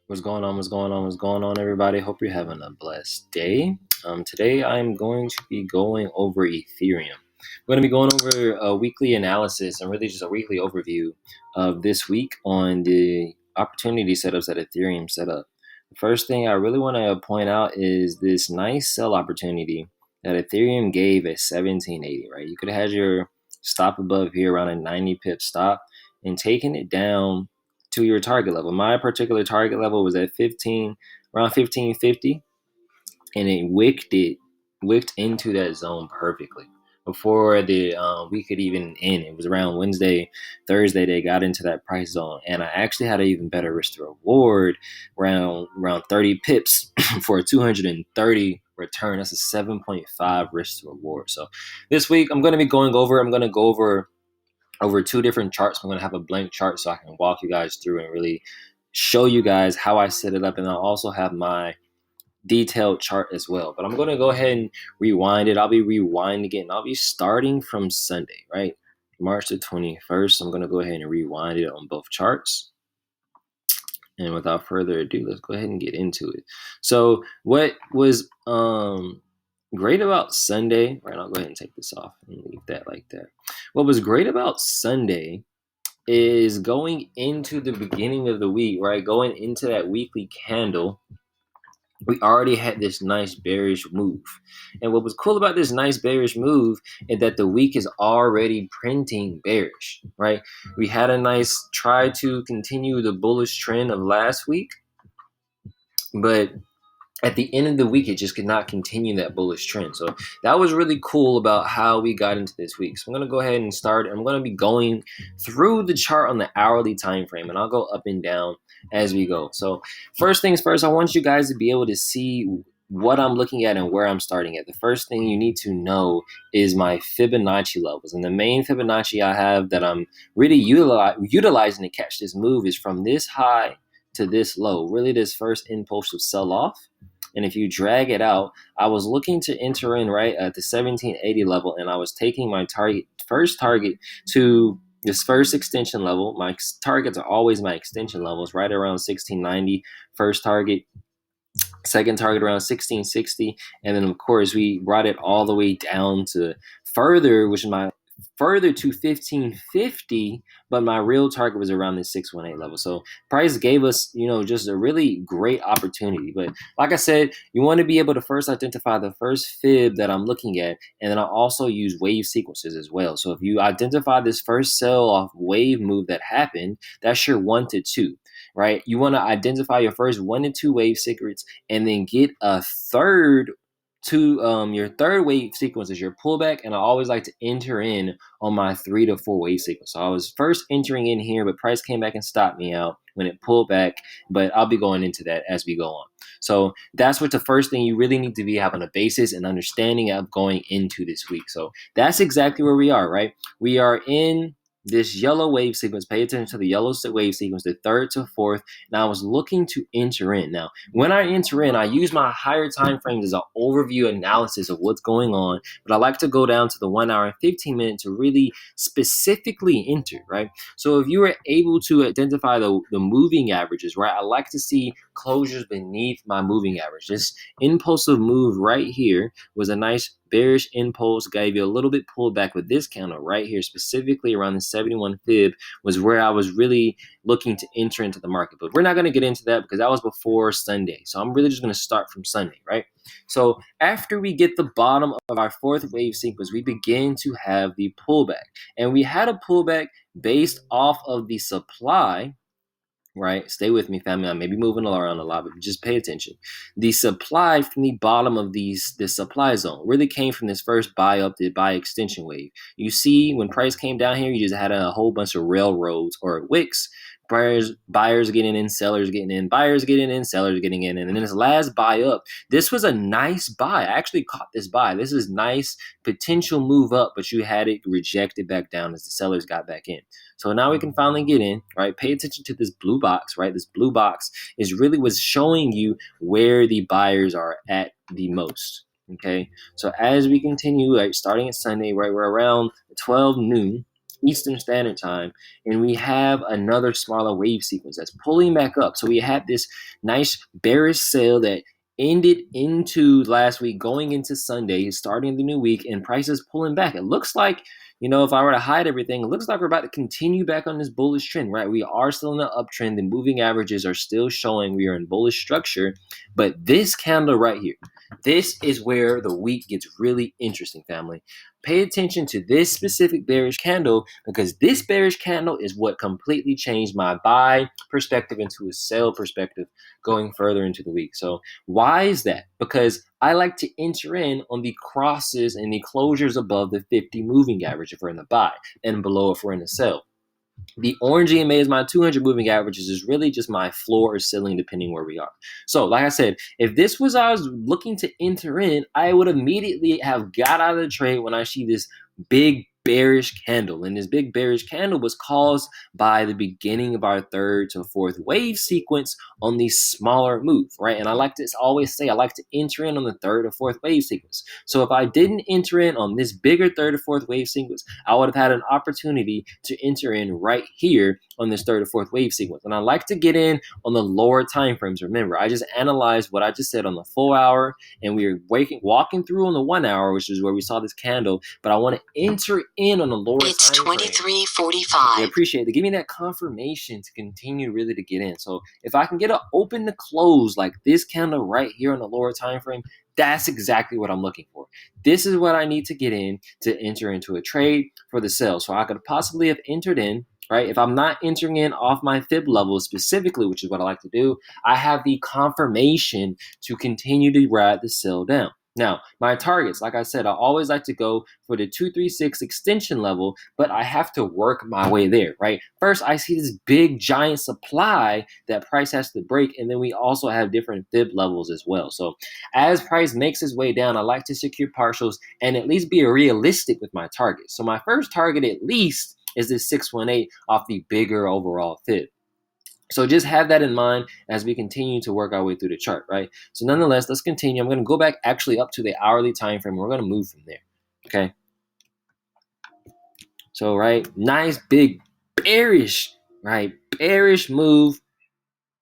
What's going on? What's going on? What's going on, everybody? Hope you're having a blessed day. Today, I'm going to be going over Ethereum. We're going to be going over a weekly analysis and really just a weekly overview of this week on the opportunity setups that Ethereum set up. The first thing I really want to point out is this nice sell opportunity that Ethereum gave at 1780, right? You could have had your stop above here around a 90 pip stop and taken it down to your target level. My particular target level was at 15, around 1550, and it wicked into that zone perfectly before the week could even end. It was around Wednesday, Thursday they got into that price zone, and I actually had an even better risk to reward, around 30 pips for a 230 return. That's a 7.5 risk to reward. So this week I'm going to go over two different charts. I'm going to have a blank chart so I can walk you guys through and really show you guys how I set it up. And I'll also have my detailed chart as well. But I'm going to go ahead and rewind it. I'll be rewinding it, and I'll be starting from Sunday, right? March the 21st. I'm going to go ahead and rewind it on both charts. And without further ado, let's go ahead and get into it. So what was great about Sunday, right? I'll go ahead and take this off and leave that like that. What was great about Sunday is going into the beginning of the week, right? Going into that weekly candle, we already had this nice bearish move. And what was cool about this nice bearish move is that the week is already printing bearish, right? We had a nice try to continue the bullish trend of last week, but at the end of the week, it just could not continue that bullish trend. So that was really cool about how we got into this week. So I'm going to go ahead and start. I'm going to be going through the chart on the hourly time frame, and I'll go up and down as we go. So first things first, I want you guys to be able to see what I'm looking at and where I'm starting at. The first thing you need to know is my Fibonacci levels. And the main Fibonacci I have that I'm really utilizing to catch this move is from this high to this low, really this first impulse of sell-off. And if you drag it out, I was looking to enter in right at the 1780 level, and I was taking my first target to this first extension level. My targets are always my extension levels, right around 1690, first target. Second target around 1660, and then of course we brought it all the way down to further, which is my further to 1550, but my real target was around the 618 level. So price gave us, just a really great opportunity. But like I said, you want to be able to first identify the first fib that I'm looking at, and then I also use wave sequences as well. So if you identify this first sell off wave move that happened, that's your 1 to 2. Right? You want to identify your first 1 to 2 wave secrets, and then get a third to your third wave sequence is your pullback. And I always like to enter in on my 3 to 4 wave sequence. So I was first entering in here, but price came back and stopped me out when it pulled back. But I'll be going into that as we go on. So that's what the first thing you really need to be having a basis and understanding of going into this week. So that's exactly where we are, right? We are in this yellow wave sequence. Pay attention to the yellow wave sequence, the third to fourth. And I was looking to enter in. Now, when I enter in, I use my higher time frames as an overview analysis of what's going on. But I like to go down to the 1 hour and 15 minutes to really specifically enter, right? So if you were able to identify the moving averages, right? I like to see closures beneath my moving average. This impulsive move right here was a nice bearish impulse, gave you a little bit pullback with this candle right here, specifically around the 71 fib was where I was really looking to enter into the market. But we're not going to get into that because that was before Sunday. So I'm really just going to start from Sunday, right? So after we get the bottom of our fourth wave sequence, we begin to have the pullback. And we had a pullback based off of the supply, right? Stay with me, family. I may be moving around a lot, but just pay attention. The supply from the bottom of this supply zone really came from this first buy up, the buy extension wave. You see, when price came down here, you just had a whole bunch of railroads or wicks. Buyers getting in, sellers getting in, buyers getting in, sellers getting in. And then this last buy up, this was a nice buy. I actually caught this buy. This is nice potential move up, but you had it rejected back down as the sellers got back in. So now we can finally get in, right? Pay attention to this blue box, right? This blue box is really what's showing you where the buyers are at the most. Okay, so as we continue, right, starting at Sunday, right, we're around 12 noon. Eastern Standard Time, and we have another smaller wave sequence that's pulling back up. So we had this nice bearish sale that ended into last week, going into Sunday, starting the new week, and prices pulling back. It looks like, if I were to hide everything, it looks like we're about to continue back on this bullish trend, right? We are still in the uptrend. The moving averages are still showing we are in bullish structure, but this candle right here, this is where the week gets really interesting, family. Pay attention to this specific bearish candle, because this bearish candle is what completely changed my buy perspective into a sell perspective going further into the week. So why is that? Because I like to enter in on the crosses and the closures above the 50 moving average if we're in the buy, and below if we're in the sell. The orange EMA is my 200 moving averages, is really just my floor or ceiling depending where we are. So like I said, if this was I was looking to enter in, I would immediately have got out of the trade when I see this big bearish candle. And this big bearish candle was caused by the beginning of our third to fourth wave sequence on the smaller move, right? And I like to always say I like to enter in on the third or fourth wave sequence. So if I didn't enter in on this bigger third or fourth wave sequence, I would have had an opportunity to enter in right here on this third or fourth wave sequence. And I like to get in on the lower time frames. Remember, I just analyzed what I just said on the full hour, and we are walking through on the 1 hour, which is where we saw this candle, but I want to enter in on the lower time frame. It's 23:45. I appreciate it. Give me that confirmation to continue really to get in. So if I can get an open to close like this candle right here on the lower time frame, that's exactly what I'm looking for. This is what I need to get in to enter into a trade for the sell. So I could possibly have entered in, right? If I'm not entering in off my fib level specifically, which is what I like to do, I have the confirmation to continue to ride the sell down. Now, my targets, like I said, I always like to go for the 236 extension level, but I have to work my way there, right? First, I see this big giant supply that price has to break, and then we also have different fib levels as well. So as price makes its way down, I like to secure partials and at least be realistic with my target. So my first target at least is this 618 off the bigger overall fib. So just have that in mind as we continue to work our way through the chart, right? So nonetheless, let's continue. I'm going to go back actually up to the hourly time frame. We're going to move from there, okay? So, right, nice big bearish, right? Bearish move.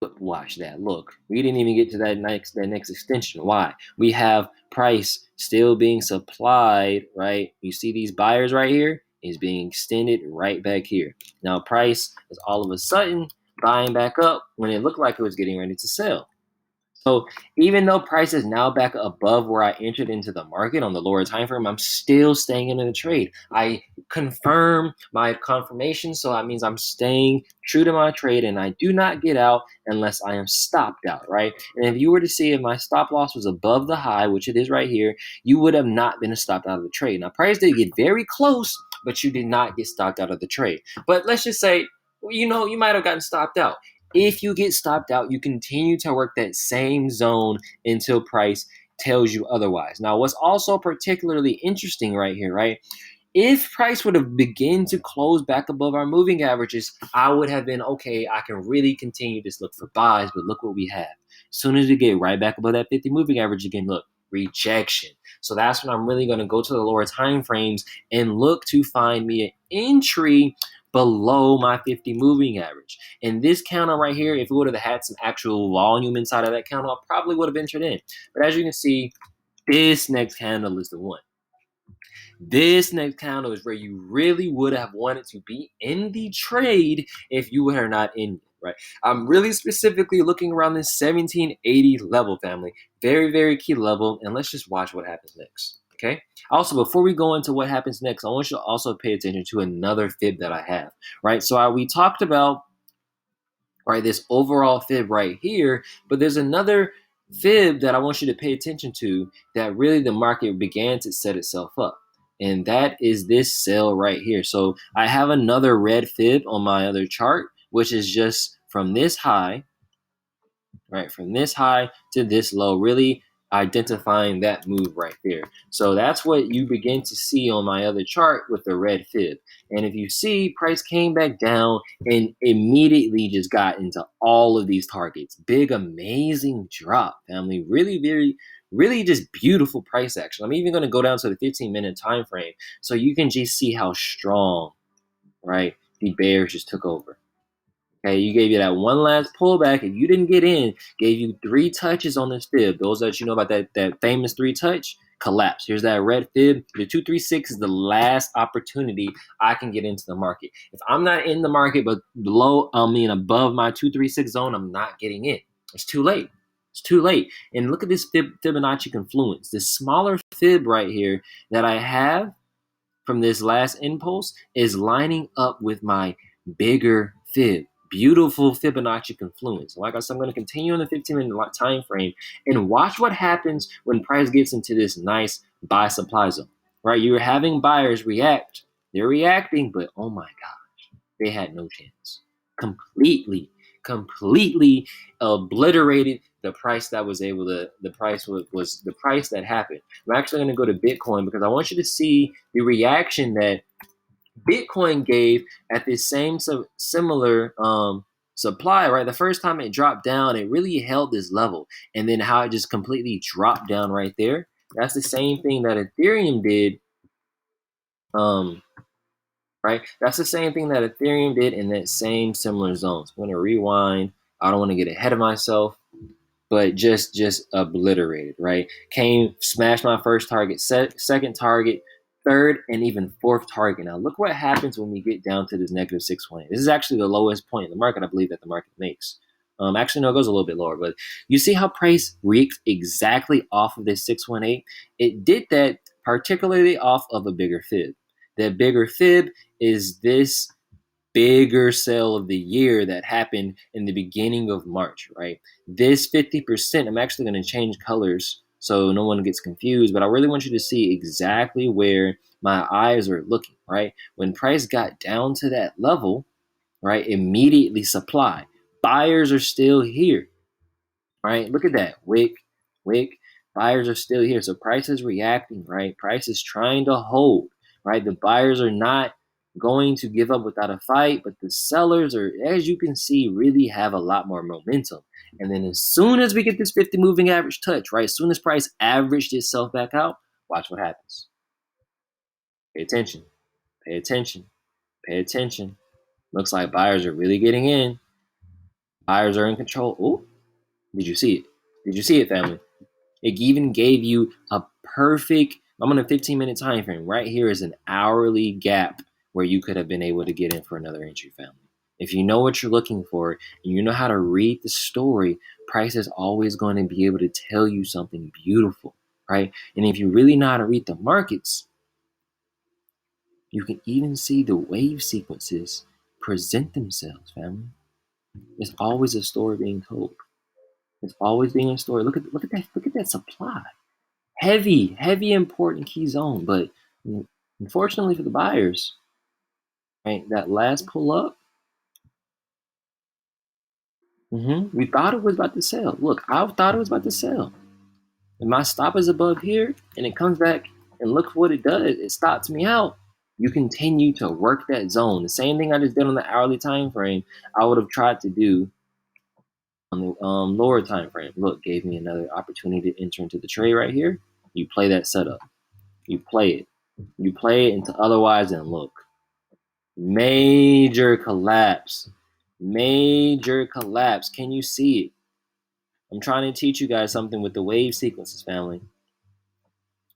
But watch that. Look, we didn't even get to that next extension. Why? We have price still being supplied, right? You see these buyers right here is being extended right back here. Now price is all of a sudden buying back up when it looked like it was getting ready to sell. So even though price is now back above where I entered into the market on the lower time frame, I'm still staying in the trade. I confirm my confirmation, so that means I'm staying true to my trade, and I do not get out unless I am stopped out, right? And if you were to see if my stop loss was above the high, which it is right here, you would have not been stopped out of the trade. Now, price did get very close, but you did not get stopped out of the trade. But let's just say, you might have gotten stopped out. If you get stopped out, you continue to work that same zone until price tells you otherwise. Now, what's also particularly interesting right here, right? If price would have begun to close back above our moving averages, I would have been, okay, I can really continue to look for buys, but look what we have. As soon as we get right back above that 50 moving average again, look, rejection. So that's when I'm really going to go to the lower time frames and look to find me an entry below my 50 moving average. And this counter right here, if it would have had some actual volume inside of that counter, I probably would have entered in. But as you can see, this next candle is the one. This next candle is where you really would have wanted to be in the trade if you were not in, right? I'm really specifically looking around this 1780 level, family. Very, very key level. And let's just watch what happens next. Okay. Also, before we go into what happens next, I want you to also pay attention to another fib that I have, right? So we talked about, right, this overall fib right here, but there's another fib that I want you to pay attention to that really the market began to set itself up. And that is this sell right here. So I have another red fib on my other chart, which is just from this high, right? From this high to this low, really identifying that move right there. So that's what you begin to see on my other chart with the red fib. And if you see, price came back down and immediately just got into all of these targets. Big, amazing drop, family. Really just beautiful price action. I'm even going to go down to the 15-minute time frame so you can just see how strong right? The bears just took over. Okay, you gave you that one last pullback. If you didn't get in, gave you 3 touches on this fib. Those that you know about that famous 3 touch collapse. Here's that red fib. The 236 is the last opportunity I can get into the market. If I'm not in the market, but above my 236 zone, I'm not getting in. It's too late. It's too late. And look at this Fibonacci confluence. This smaller fib right here that I have from this last impulse is lining up with my bigger fib. Beautiful Fibonacci confluence. Like I said, I'm going to continue on the 15-minute time frame and watch what happens when price gets into this nice buy supply zone. Right? You're having buyers react. They're reacting, but oh my gosh, they had no chance. Completely obliterated the price that was able to, the price was the price that happened. I'm actually going to go to Bitcoin because I want you to see the reaction that Bitcoin gave at this same similar supply, right? The first time it dropped down, it really held this level, and then how it just completely dropped down right there. That's the same thing that Ethereum did. Right? That's the same thing that Ethereum did in that same similar zone. So I'm going to rewind. I don't want to get ahead of myself, but just obliterated, right? Came, smashed my first target, second target, third, and even fourth target. Now look what happens when we get down to this negative 618. This is actually the lowest point in the market, I believe, that the market makes. Actually, no, it goes a little bit lower, but you see how price reached exactly off of this 618? It did that particularly off of a bigger fib. That bigger fib is this bigger sale of the year that happened in the beginning of March, right? This 50%, I'm actually going to change colors so no one gets confused, but I really want you to see exactly where my eyes are looking, right? When price got down to that level, right, immediately supply. Buyers are still here, right? Look at that. Wick. Buyers are still here. So price is reacting, right? Price is trying to hold, right? The buyers are not going to give up without a fight, but the sellers are, as you can see, really have a lot more momentum. And then as soon as we get this 50 moving average touch, right? As soon as price averaged itself back out, watch what happens. Pay attention. Pay attention. Pay attention. Looks like buyers are really getting in. Buyers are in control. Ooh, did you see it? Did you see it, family? It even gave you a perfect, I'm on a 15-minute time frame. Right here is an hourly gap where you could have been able to get in for another entry, family. If you know what you're looking for and you know how to read the story, price is always going to be able to tell you something beautiful, right? And if you really know how to read the markets, you can even see the wave sequences present themselves, family. There's always a story being told. It's always being a story. Look at that supply. Heavy important key zone. But unfortunately for the buyers, right, that last pull up, we thought it was about to sell. Look, I thought it was about to sell. If my stop is above here and it comes back and look what it does, it stops me out. You continue to work that zone. The same thing I just did on the hourly time frame, I would have tried to do on the lower time frame. Look, gave me another opportunity to enter into the trade right here. You play that setup. You play it. You play it into otherwise, and look. Major collapse. Major collapse. Can you see it? I'm trying to teach you guys something with the wave sequences, family.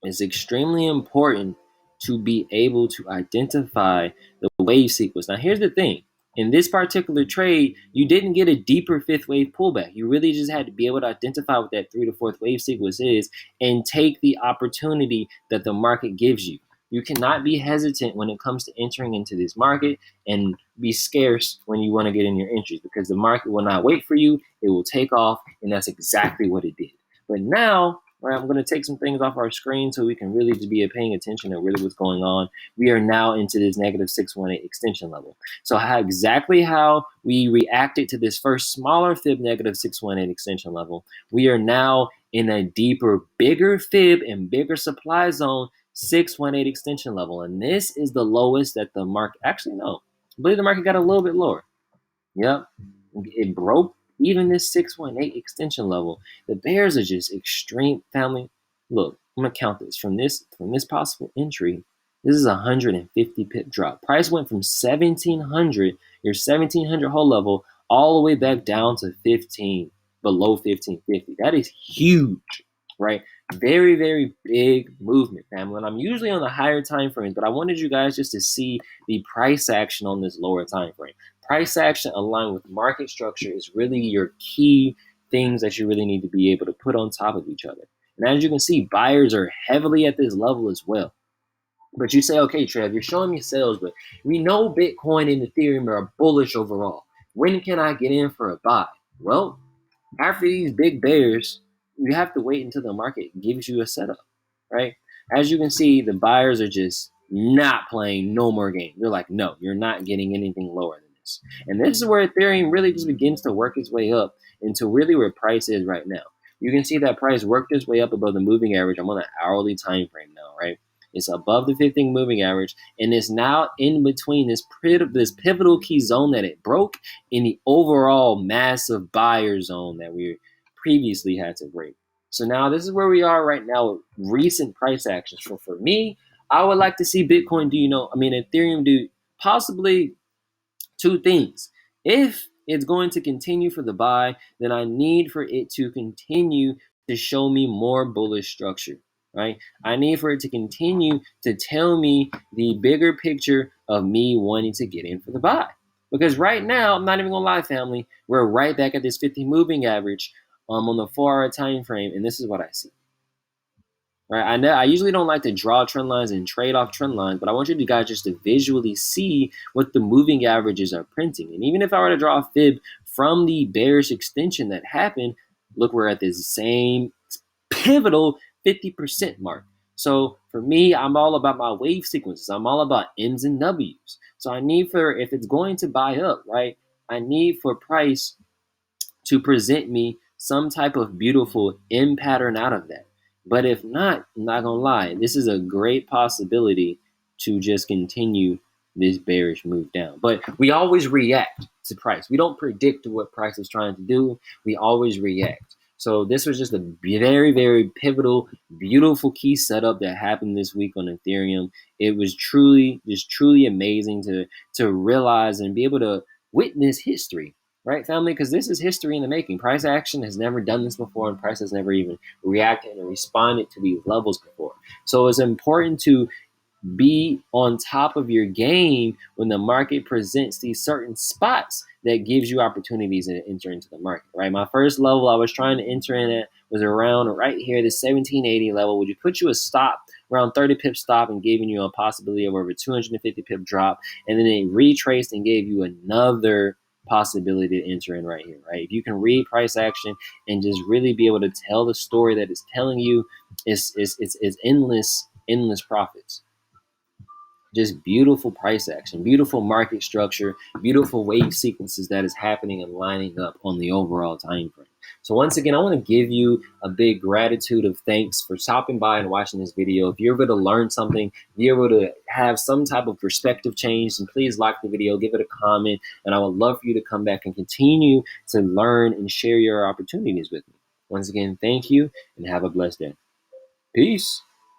It's extremely important to be able to identify the wave sequence. Now, here's the thing. In this particular trade, you didn't get a deeper fifth wave pullback. You really just had to be able to identify what that 3rd to 4th wave sequence is and take the opportunity that the market gives you. You cannot be hesitant when it comes to entering into this market and be scarce when you want to get in your entries, because the market will not wait for you. It will take off, and that's exactly what it did. But now, right, I'm going to take some things off our screen so we can really just be paying attention to really what's going on. We are now into this negative 618 extension level. So exactly how we reacted to this first smaller fib negative 618 extension level, we are now in a deeper, bigger fib and bigger supply zone 618 extension level. And this is the lowest that the market, actually no, I believe the market got a little bit lower. Yep, it broke even this 618 extension level. The bears are just extreme, family. Look, I'm gonna count this from this possible entry. This is a 150 pip drop. Price went from 1700, your 1700 whole level, all the way back down to 15, below 1550. That is huge, right? Very, very big movement, family. And I'm usually on the higher time frames, but I wanted you guys just to see the price action on this lower time frame. Price action aligned with market structure is really your key things that you really need to be able to put on top of each other. And as you can see, buyers are heavily at this level as well. But you say, okay, Trev, you're showing me sales, but we know Bitcoin and Ethereum are bullish overall. When can I get in for a buy? Well, after these big bears, you have to wait until the market gives you a setup, right? As you can see, the buyers are just not playing no more game. They're like, no, you're not getting anything lower than this. And this is where Ethereum really just begins to work its way up into really where price is right now. You can see that price worked its way up above the moving average. I'm on an hourly time frame now, right? It's above the 15 moving average, and it's now in between this pivotal key zone that it broke in the overall massive buyer zone that we previously had to break. So now this is where we are right now with recent price actions. So for me, I would like to see Bitcoin do, Ethereum do possibly two things. If it's going to continue for the buy, then I need for it to continue to show me more bullish structure, right? I need for it to continue to tell me the bigger picture of me wanting to get in for the buy. Because right now, I'm not even gonna lie, family, we're right back at this 50 moving average on the 4-hour time frame, and this is what I see. Right, I usually don't like to draw trend lines and trade off trend lines, but I want you guys just to visually see what the moving averages are printing. And even if I were to draw a fib from the bearish extension that happened, look, we're at this same pivotal 50% mark. So for me, I'm all about my wave sequences. I'm all about M's and W's. So I need for, if it's going to buy up, right, I need for price to present me some type of beautiful M pattern out of that. But if not, I'm not gonna lie, this is a great possibility to just continue this bearish move down. But we always react to price. We don't predict what price is trying to do. We always react. So this was just a very, very pivotal, beautiful key setup that happened this week on Ethereum. It was truly amazing to realize and be able to witness history. Right, family? Because this is history in the making. Price action has never done this before, and price has never even reacted and responded to these levels before. So it's important to be on top of your game when the market presents these certain spots that gives you opportunities to enter into the market, right? My first level I was trying to enter in at was around right here, the 1780 level, which would put you a stop around 30 pip stop and giving you a possibility of over 250 pip drop, and then it retraced and gave you another possibility to enter in right here, right? If you can read price action and just really be able to tell the story that it's telling you, it's endless profits. Just beautiful price action, beautiful market structure, beautiful wave sequences that is happening and lining up on the overall time frame. So once again, I want to give you a big gratitude of thanks for stopping by and watching this video. If you're able to learn something, if you're able to have some type of perspective change, then please like the video, give it a comment, and I would love for you to come back and continue to learn and share your opportunities with me. Once again, thank you and have a blessed day. Peace.